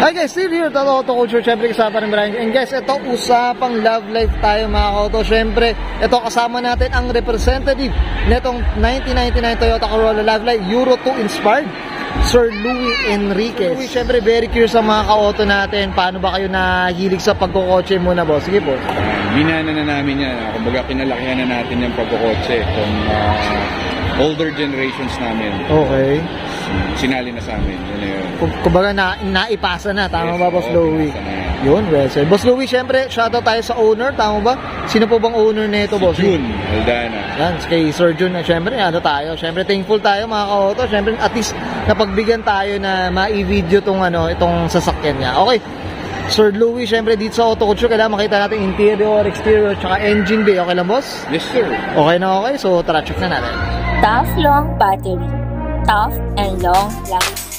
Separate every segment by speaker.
Speaker 1: Hi guys, still here, Auto Culture, syempre kasama rin Brian. And guys, ito usapang love life tayo mga auto. Syempre, ito kasama natin ang representative netong 1999 Toyota Corolla Love Life Euro 2 inspired, Sir Louie Enriquez. Syempre, very curious sa mga ka-auto natin. Paano ba kayo nahilig sa pagkukotse muna, boss? Sige po.
Speaker 2: Binana na namin yan. Kumbaga, kinalakihan na natin yung pagkukotse kung older generations namin.
Speaker 1: Okay.
Speaker 2: Sinali na sa amin.
Speaker 1: Kumbaga, naipasa na. Tama ba, Boss Louie? Yun, well said. Boss Louie, syempre, shoutout tayo sa owner. Tama ba? Sino po bang owner nito, Boss?
Speaker 2: Si Jun Aldana.
Speaker 1: Yan, kay Sir Jun. Syempre, tayo. Syempre, thankful tayo mga ka-auto. Syempre, at least, napagbigyan tayo na ma-i-video itong sasakyan niya. Okay. Sir Louie, syempre dito sa Auto Culture, kailangan makita natin interior, exterior, tsaka engine bay. Okay lang, boss?
Speaker 2: Yes, sir.
Speaker 1: Okay na okay. So, tara, check na natin.
Speaker 3: Tough long battery. Tough and long life.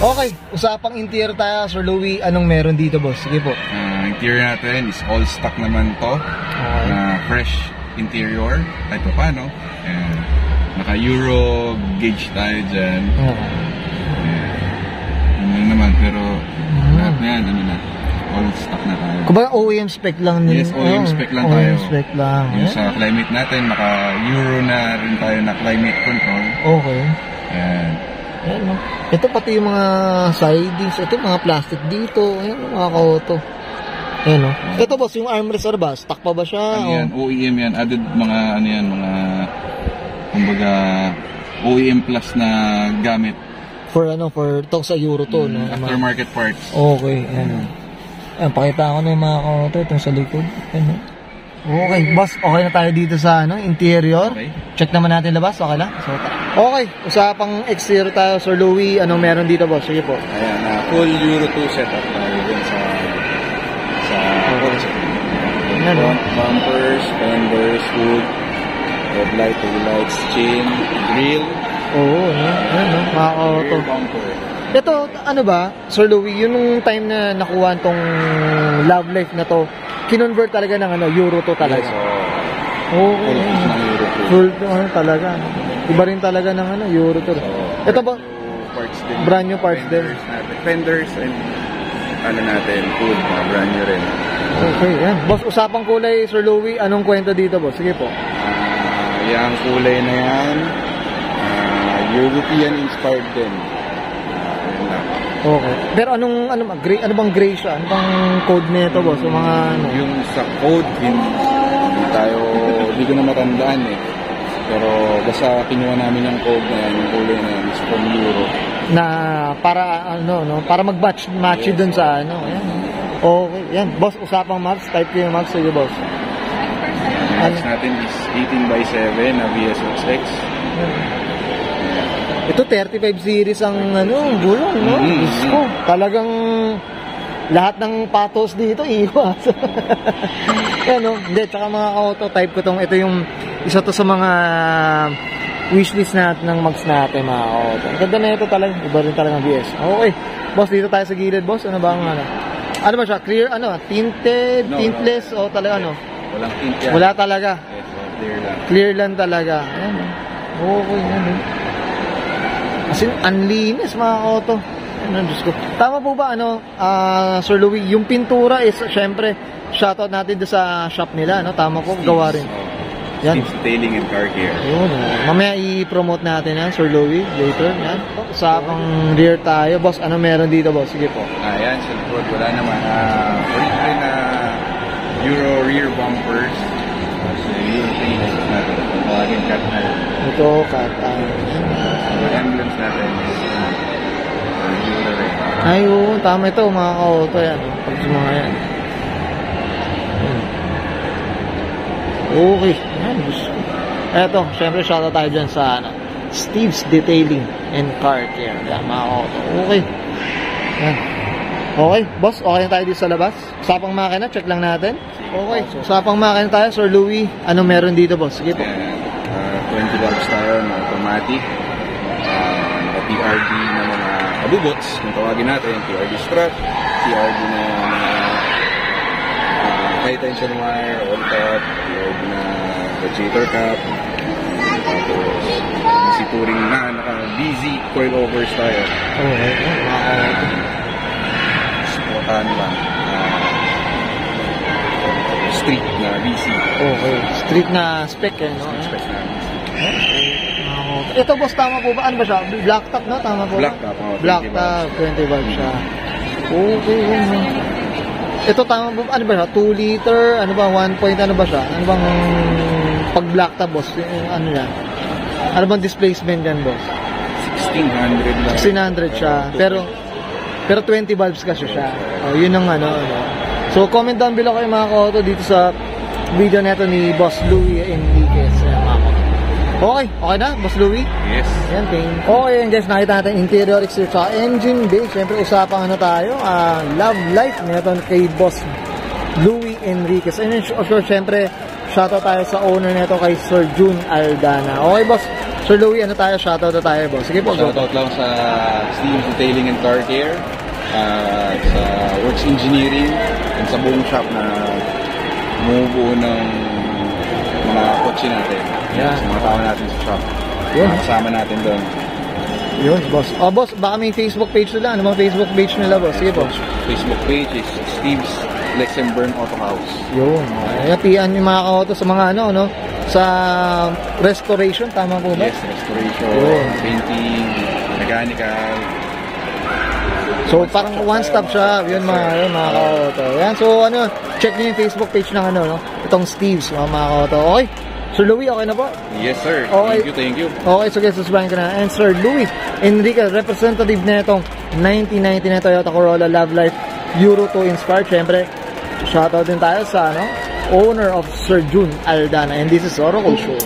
Speaker 1: Okay, usapang interior tayo, Sir Louie. Anong meron dito, boss? Sige po.
Speaker 2: Interior natin is all stock naman to. Fresh interior. Ito pa, no? Naka-Euro gauge tayo dyan. Yun naman, pero lahat na yan, all stock na tayo.
Speaker 1: Kumbaga OEM spec lang nila.
Speaker 2: Yes, OEM spec lang tayo.
Speaker 1: OEM spec lang.
Speaker 2: Yung sa climate natin, naka-Euro na rin tayo na climate control.
Speaker 1: Okay.
Speaker 2: Yan.
Speaker 1: Ayan, no? Ito pati yung mga sidings, ito mga plastic dito, ayan mga ka-auto. Ayan, no? Ito boss, yung armrest ba? Stock pa ba siya?
Speaker 2: Yan, OEM yan, added mga kumbaga OEM plus na gamit.
Speaker 1: For itong sa Euro to, no?
Speaker 2: Aftermarket parts.
Speaker 1: Okay, ayan. Ayan, pakita ko na yung mga ka-auto, itong sa likod. Ayan, no? Okay, boss, okay na tayo dito sa interior. Okay. Check naman natin labas, okay lang? So, okay, usapang exterior tayo, Sir Louie. Anong meron dito, boss? Sige po.
Speaker 2: Ayan, full Euro 2 setup tayo dun sa bumpers, fenders, hood, headlight, taillights, chain, grill.
Speaker 1: Oo, no? Makaka-auto. Ito, Sir Louie, yung time na nakuha tong love life na to, kinonvert talaga ng Euro 2 talaga.
Speaker 2: Yes,
Speaker 1: okay. Full talaga. Iba rin talaga ng Euro 2. Ito ba? Brand new parts din.
Speaker 2: Fenders and food, brand new rin.
Speaker 1: Okay, yan. Boss, usapang kulay, Sir Louie, anong kwento dito, boss? Sige po.
Speaker 2: Yung kulay na yan, European inspired din.
Speaker 1: Okay. Pero ano bang gray siya? Ano bang code nito, boss? Yung mga
Speaker 2: Yung sa code, hindi ko na matandaan eh. Pero basta kinuha namin yung code na yan, yung kulay na yan, is from Euro.
Speaker 1: Na para para mag-match yes, dun sa Ayan. Okay, yan. Boss, usapang maps, type ko yung maps sa iyo, boss.
Speaker 2: Maps natin is 18x7 na VSX.
Speaker 1: Ito 35 series ang gulong, no? Disco. Talagang lahat ng patos dito iwas. Yan, no? Hindi, tsaka mga auto type ko ito yung isa to sa mga wishlist natin ng mags natin, mga auto. Ang ganda na ito talaga, iba rin talaga ng BS. Okay, boss, dito tayo sa gilid, boss. Ano ba ang ano ba siya? Clear, tinted, tintless, o talaga
Speaker 2: Walang tint yan.
Speaker 1: Wala talaga.
Speaker 2: Yes, clear lang.
Speaker 1: Clear lang talaga. Ayan, no? Okay, yan, Kasi unlinis mga auto. Diyos ko. Tama po ba Sir Louie, yung pintura is syempre shoutout natin doon sa shop nila, no? Tama po, gawa rin. Yan.
Speaker 2: Steve's Detailing and Car Care.
Speaker 1: Yun. Mamaya i-promote natin yan, Sir Louie, later. Yan. Sa rear tayo, boss, ano meron dito, boss? Sige po.
Speaker 2: Yan, sa likod, wala naman. Original na Euro rear bumpers. So, Euro paint natin. Tawagin cut na.
Speaker 1: Ito, cut.
Speaker 2: Emblems natin is Euro rin.
Speaker 1: Ay, oo, tama ito, mga ka-auto yan. Pag sa mga yan. Okay. Yan, eto, syempre shoutout tayo dyan sa Steve's Detailing and Car Care. Yan, mga ka-auto. Okay. Yan. Okay, boss, okay na tayo dito sa labas. Usapang makina, check lang natin. Okay, usapang makina tayo, Sir Louie. Anong meron dito, boss? Sige po.
Speaker 2: 20 volts tayo na automatic. PRD na mga kabubots, kung tawagin natin, PRD strut, PRD na Drosselmeyer, all top, loob na radiator cap. Tapos, si Touring na, naka-BZ coilovers tayo.
Speaker 1: Okay, mga ka-auto.
Speaker 2: Spotan lang. Street na BC.
Speaker 1: Okay, street na spec eh, no?
Speaker 2: Spec na BC.
Speaker 1: Ito boss, tama po ba? Ano ba siya? Black top, no? Tama po ba?
Speaker 2: Black top,
Speaker 1: Black
Speaker 2: 20
Speaker 1: top, 20 valve siya. Okay, yun, no? Ito tama po, ano ba siya? 2 liter, ano ba? 1 point, ano ba siya? Ano bang pag black top, boss? Yung, ano yan? Ano bang displacement yan, boss?
Speaker 2: 1600 lang.
Speaker 1: 1600 siya. Pero 20 valves kasi siya. Oh, yun ang ano. So, comment down below kayo mga ka-auto dito sa video neto ni Boss Louie Enriquez. Okay na, Boss Louie?
Speaker 2: Yes.
Speaker 1: Ayan, okay, and guys, nakita natin interior, exterior, sa engine bay. Siyempre, usapang ano tayo, love life neto kay Boss Louie Enriquez. And of course, siyempre, shoutout tayo sa owner neto kay Sir June Aldana. Okay, Boss, Sir Louie, ano tayo? Shoutout na tayo, Boss. Sige po,
Speaker 2: shoutout lang sa Steam Detailing and Car Care, sa Works Engineering, and sa buong shop na bumubuo ng mga kotse natin.
Speaker 1: Yeah.
Speaker 2: Sa mga tao natin sa shop.
Speaker 1: Yun.
Speaker 2: Kasama natin doon.
Speaker 1: Yun, Boss. Oh, Boss, baka may Facebook page nila. Ano bang Facebook page nila, Boss? Sige po.
Speaker 2: Facebook page is Steve's Lexenburn Auto House.
Speaker 1: Yun. Ay, pian yung mga ka-auto sa mga ano, no? Sa restoration, tama po ba?
Speaker 2: Yes, restoration,
Speaker 1: Yun.
Speaker 2: painting, mechanical.
Speaker 1: So, parang one-stop shop. Yun, mga ka-auto. Yan, so, ano, check nyo yung Facebook page ng ano, no? Itong Steve's, mga ka-auto. Okay? Sir Louie, okay na po?
Speaker 2: Yes, sir.
Speaker 1: Okay.
Speaker 2: Thank you.
Speaker 1: Okay, so guys, subscribe ka na. And Sir Louie Enriquez, representative na itong 1999 Toyota Corolla Love Life Euro 2 Inspired. Siyempre, shoutout din tayo sa, ano, owner of Sir June Aldana. And this is Oracle Show.